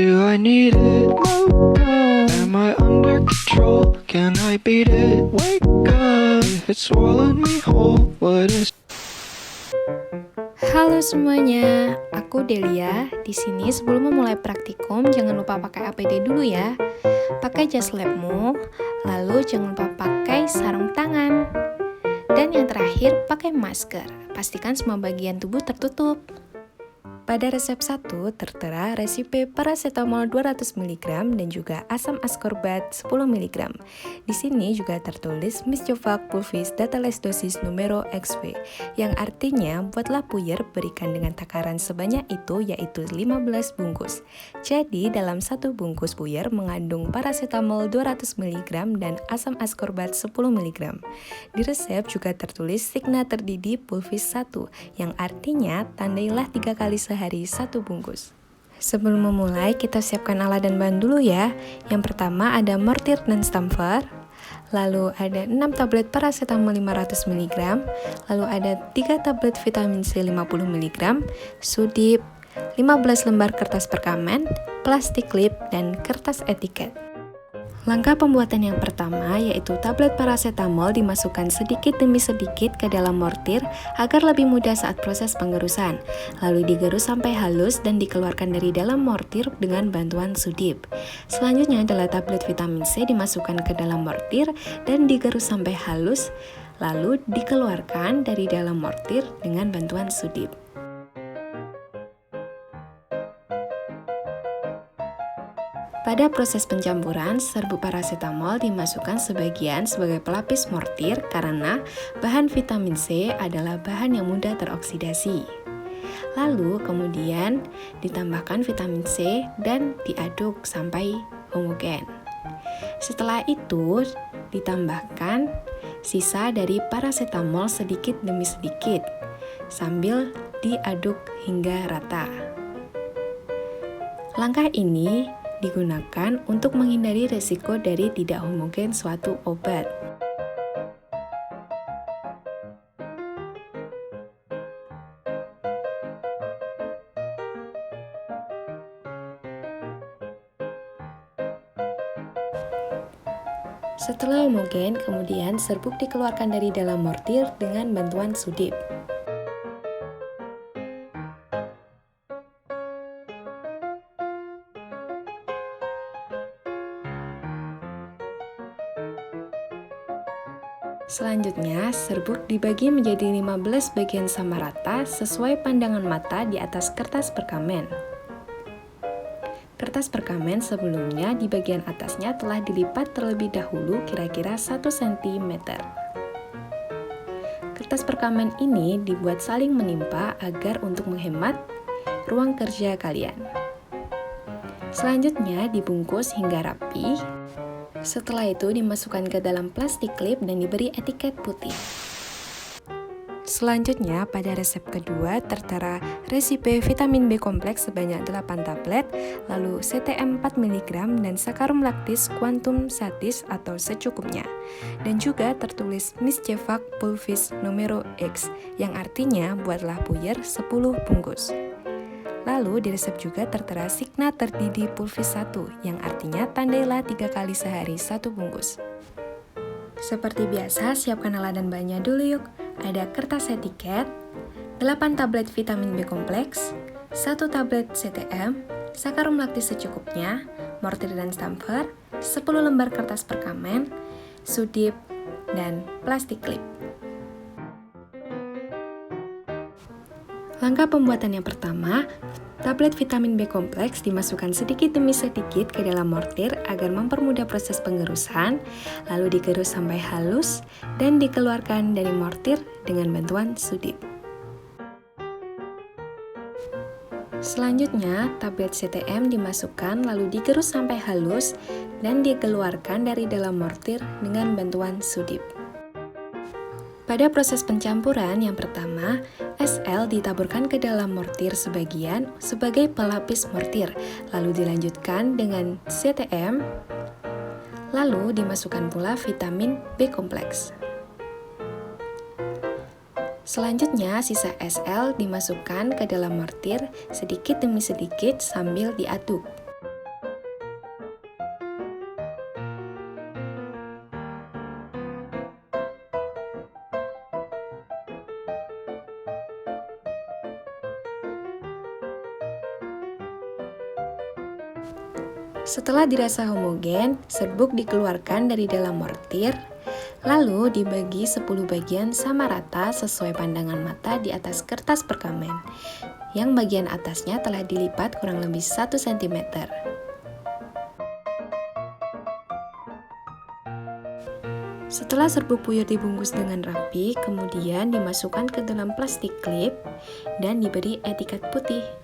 Do I need it? No. Am I under control? Can I beat it? Wake up. If it's swallowed me whole, what is... Halo semuanya, aku Delia. Di sini sebelum memulai praktikum, jangan lupa pakai APD dulu ya. Pakai jas labmu, lalu jangan lupa pakai sarung tangan. Dan yang terakhir, pakai masker. Pastikan semua bagian tubuh tertutup. Pada resep 1 tertera resipe paracetamol 200 mg dan juga asam ascorbat 10 mg. Di sini juga tertulis Misjovac pulvis datales dosis numero XV, yang artinya buatlah puyer berikan dengan takaran sebanyak itu, yaitu 15 bungkus. Jadi dalam satu bungkus puyer mengandung paracetamol 200 mg dan asam ascorbat 10 mg. Di resep juga tertulis signa terdidi pulvis 1, yang artinya tandailah 3 kali sehari satu bungkus. Sebelum memulai, kita siapkan alat dan bahan dulu ya. Yang pertama ada mortir dan stamper, lalu ada 6 tablet paracetamol 500 mg, lalu ada 3 tablet vitamin C 50 mg, sudip, 15 lembar kertas perkamen, plastik klip, dan kertas etiket. Langkah pembuatan yang pertama yaitu tablet paracetamol dimasukkan sedikit demi sedikit ke dalam mortir agar lebih mudah saat proses pengerusan. Lalu digerus sampai halus dan dikeluarkan dari dalam mortir dengan bantuan sudip. Selanjutnya adalah tablet vitamin C dimasukkan ke dalam mortir dan digerus sampai halus, lalu dikeluarkan dari dalam mortir dengan bantuan sudip. Pada proses pencampuran, serbuk paracetamol dimasukkan sebagian sebagai pelapis mortir karena bahan vitamin C adalah bahan yang mudah teroksidasi. Lalu kemudian ditambahkan vitamin C dan diaduk sampai homogen. Setelah itu ditambahkan sisa dari paracetamol sedikit demi sedikit sambil diaduk hingga rata. Langkah ini digunakan untuk menghindari resiko dari tidak homogen suatu obat. Setelah homogen, kemudian serbuk dikeluarkan dari dalam mortir dengan bantuan sudip. Selanjutnya, serbuk dibagi menjadi 15 bagian sama rata sesuai pandangan mata di atas kertas perkamen. Kertas perkamen sebelumnya di bagian atasnya telah dilipat terlebih dahulu kira-kira 1 cm. Kertas perkamen ini dibuat saling menimpa agar untuk menghemat ruang kerja kalian. Selanjutnya dibungkus hingga rapi. Setelah itu dimasukkan ke dalam plastik klip dan diberi etiket putih. Selanjutnya pada resep kedua tertera resipe vitamin B kompleks sebanyak 8 tablet, lalu CTM 4 mg dan sakarum laktis quantum satis atau secukupnya. Dan juga tertulis Misjovac pulvis numero X, yang artinya buatlah puyer 10 bungkus. Lalu di resep juga tertera signa terdidi pulvis 1, yang artinya tandailah 3 kali sehari satu bungkus. Seperti biasa, siapkan alat dan bahannya dulu yuk. Ada kertas etiket, 8 tablet vitamin B kompleks, 1 tablet CTM, sakarum laktis secukupnya, mortir dan stamper, 10 lembar kertas perkamen, sudip, dan plastik klip. Langkah pembuatan yang pertama, tablet vitamin B kompleks dimasukkan sedikit demi sedikit ke dalam mortir agar mempermudah proses pengerusan, lalu digerus sampai halus dan dikeluarkan dari mortir dengan bantuan sudip. Selanjutnya, tablet CTM dimasukkan lalu digerus sampai halus dan dikeluarkan dari dalam mortir dengan bantuan sudip. Pada proses pencampuran yang pertama, SL ditaburkan ke dalam mortir sebagian sebagai pelapis mortir, lalu dilanjutkan dengan CTM, lalu dimasukkan pula vitamin B kompleks. Selanjutnya, sisa SL dimasukkan ke dalam mortir sedikit demi sedikit sambil diaduk. Setelah dirasa homogen, serbuk dikeluarkan dari dalam mortir, lalu dibagi 10 bagian sama rata sesuai pandangan mata di atas kertas perkamen, yang bagian atasnya telah dilipat kurang lebih 1 cm. Setelah serbuk puyuh dibungkus dengan rapi, kemudian dimasukkan ke dalam plastik klip dan diberi etiket putih.